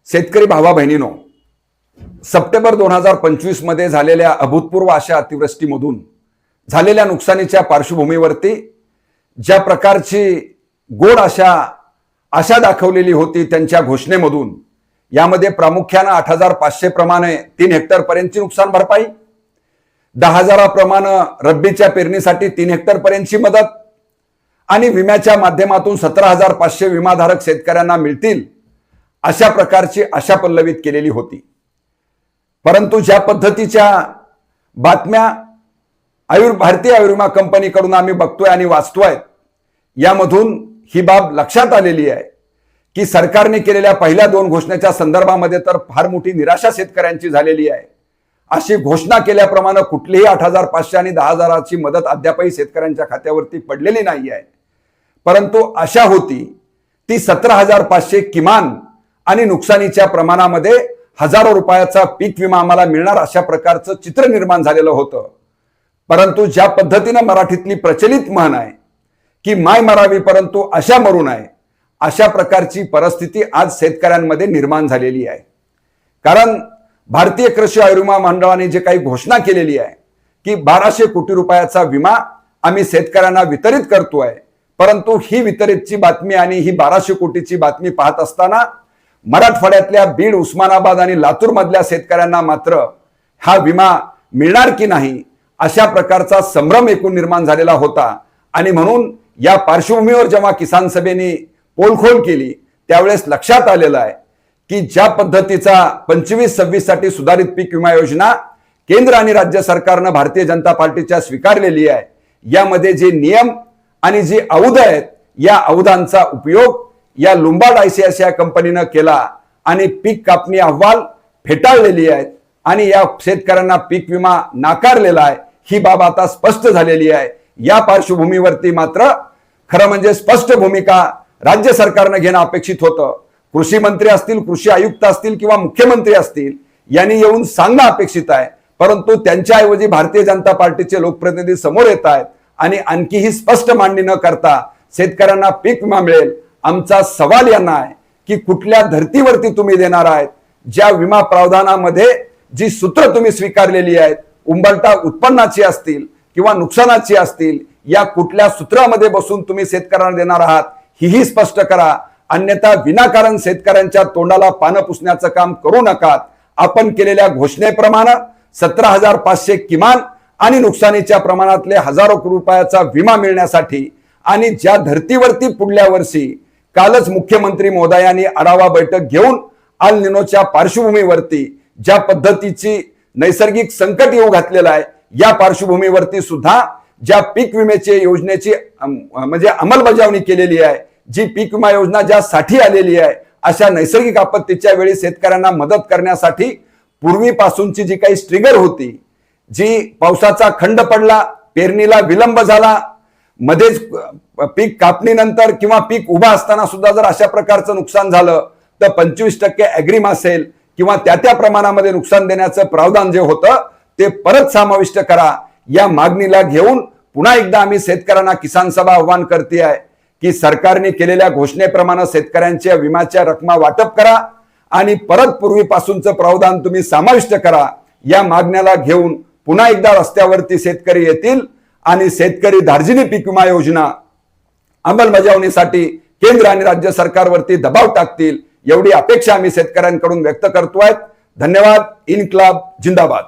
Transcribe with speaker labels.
Speaker 1: शेतकरी भावा बहिणीनो, सप्टेंबर 2025 मध्ये झालेल्या अभूतपूर्व अशा अतिवृष्टीमधून झालेल्या नुकसानीच्या पार्श्वभूमीवरती ज्या प्रकारची गोड आशा दाखवलेली होती त्यांच्या घोषणेमधून यामध्ये प्रामुख्याने 8,500 प्रमाणे 3 हेक्टर पर्यंतची नुकसान भरपाई, 10,000 प्रमाणे रब्बीच्या पेरणीसाठी 3 हेक्टर पर्यंतची मदत आणि विम्याच्या माध्यमातून 17,500 विमाधारक शेतकऱ्यांना मिळतील अशा प्रकारची आशा पल्लवित केलेली होती। परंतु ज्या पद्धतीच्या बातम्या भारतीय आयुर्विमा कंपनीकडून आम्ही बघतोय आणि वाचतोय, यामधून ही बाब लक्षात आलेली आहे की सरकारने केलेल्या पहिल्या 2 घोषणेच्या संदर्भामध्ये तर फार मोठी निराशा शेतकऱ्यांची झालेली आहे। अशी घोषणा केल्याप्रमाणे कुठलीही 8,500 आणि 10,000ची मदत अद्यापही शेतकऱ्यांच्या खात्यावरती पडलेली नाही आहे। परंतु आशा होती ती 17,500 किमान आणि नुकसानीच्या प्रमाणामध्ये हजारो रुपयाचा पीक विमा आम्हाला मिळणार अशा प्रकारचं चित्र निर्माण झालेलं होतं। परंतु ज्या पद्धतीने मराठीतली प्रचलित म्हण आहे की माय मरावी परंतु आशा मरू नये, अशा प्रकारची परिस्थिती आज शेतकऱ्यांमध्ये निर्माण झालेली आहे। कारण भारतीय कृषी आयुर्विमा मंडळाने जे काही घोषणा केलेली आहे की 1,200 कोटी रुपयाचा विमा आम्ही शेतकऱ्यांना वितरित करतोय, परंतु ही वितरितची बातमी आणि ही 1,200 कोटीची बातमी पाहत असताना मराठवाड्यातल्या बीड, उस्मानाबाद आणि लातूर मधल्या शेतकऱ्यांना मात्र हा विमा मिळणार की नाही अशा प्रकारचा संभ्रम एकूण निर्माण झालेला होता। आणि म्हणून या पार्श्वभूमीवर जेव्हा किसान सभेने पोलखोल केली त्यावेळेस लक्षात आलेलं आहे की ज्या पद्धतीचा 25-26 साठी सुधारित पीक विमा योजना केंद्र आणि राज्य सरकारने भारतीय जनता पार्टीच्या स्वीकारलेली आहे, यामध्ये जे नियम आणि जे अवध आहेत या अवधांचा उपयोग या लुंबार्ड ICICI कंपनीने केला आणि पीक कापणी अहवाल फेटाळलेली आहेत आणि या शेतकऱ्यांना पीक विमा नाकारलेला आहे। ही बाब आता स्पष्ट झालेली आहे। या पार्श्वभूमीवरती मात्र खरं म्हणजे स्पष्ट भूमिका राज्य सरकारने घेणं अपेक्षित होतं। कृषी मंत्री असतील, कृषी आयुक्त असतील किंवा मुख्यमंत्री असतील यांनी येऊन सांगणं अपेक्षित आहे, परंतु त्यांच्याऐवजी भारतीय जनता पार्टीचे लोकप्रतिनिधी समोर येत आहेत आणि आणखीही स्पष्ट मांडणी न करता शेतकऱ्यांना पीक विमा मिळेल। आमचा सवाल यांना आहे की कुठल्या धर्तीवरती तुम्ही देणार आहेत? ज्या विमा प्रावधानामध्ये जी सूत्र तुम्ही स्वीकारलेली आहेत, उंबरठा उत्पन्नाची असतील किंवा नुकसानाची असतील, या कुठल्या सूत्रामध्ये बसून तुम्ही शेतकऱ्यांना देणार आहात ही स्पष्ट करा, अन्यथा विनाकारण शेतकऱ्यांच्या तोंडाला पानं पुसण्याचं काम करू नका। आपण केलेल्या घोषणेप्रमाणे 17,500 किमान आणि नुकसानीच्या प्रमाणातले हजारो रुपयाचा विमा मिळण्यासाठी आणि ज्या धर्तीवरती पुढल्या वर्षी कालच मुख्यमंत्री महोदयांनी आढावा बैठक घेऊन अल निनोच्या पार्श्वभूमीवरती ज्या पद्धतीची नैसर्गिक संकट येऊ घातलेलं आहे, या पार्श्वभूमीवरती सुद्धा ज्या पीक विम्याची योजनेची म्हणजे अंमलबजावणी केलेली आहे, जी पीक विमा योजना ज्यासाठी आलेली आहे, अशा नैसर्गिक आपत्तीच्या वेळी शेतकऱ्यांना मदत करण्यासाठी पूर्वीपासूनची जी काही ट्रिगर होती, जी पावसाचा खंड पडला, पेरणीला विलंब झाला, मध्येच पीक कापणीनंतर किंवा पीक उभा असताना सुद्धा जर अशा प्रकारचं नुकसान झालं तर 25% अग्रिम असेल किंवा त्या प्रमाणामध्ये नुकसान देण्याचं प्रावधान जे होतं ते परत समाविष्ट करा। या मागणीला घेऊन पुन्हा एकदा आम्ही शेतकऱ्यांना किसान सभा आव्हान करते आहे की सरकारने केलेल्या घोषणेप्रमाणे शेतकऱ्यांच्या विम्याच्या रकमा वाटप करा आणि परत पूर्वीपासूनचं प्रावधान तुम्ही समाविष्ट करा। या मागण्याला घेऊन पुन्हा एकदा रस्त्यावरती शेतकरी येतील आणि शेतकरी धार्जिनी पीक विमा योजना अंमलबजावणीसाठी केंद्र आणि राज्य सरकारवरती दबाव टाकतील, एवढी अपेक्षा आम्ही शेतकऱ्यांकडून व्यक्त करतोय। धन्यवाद। इन्क्लाब जिंदाबाद।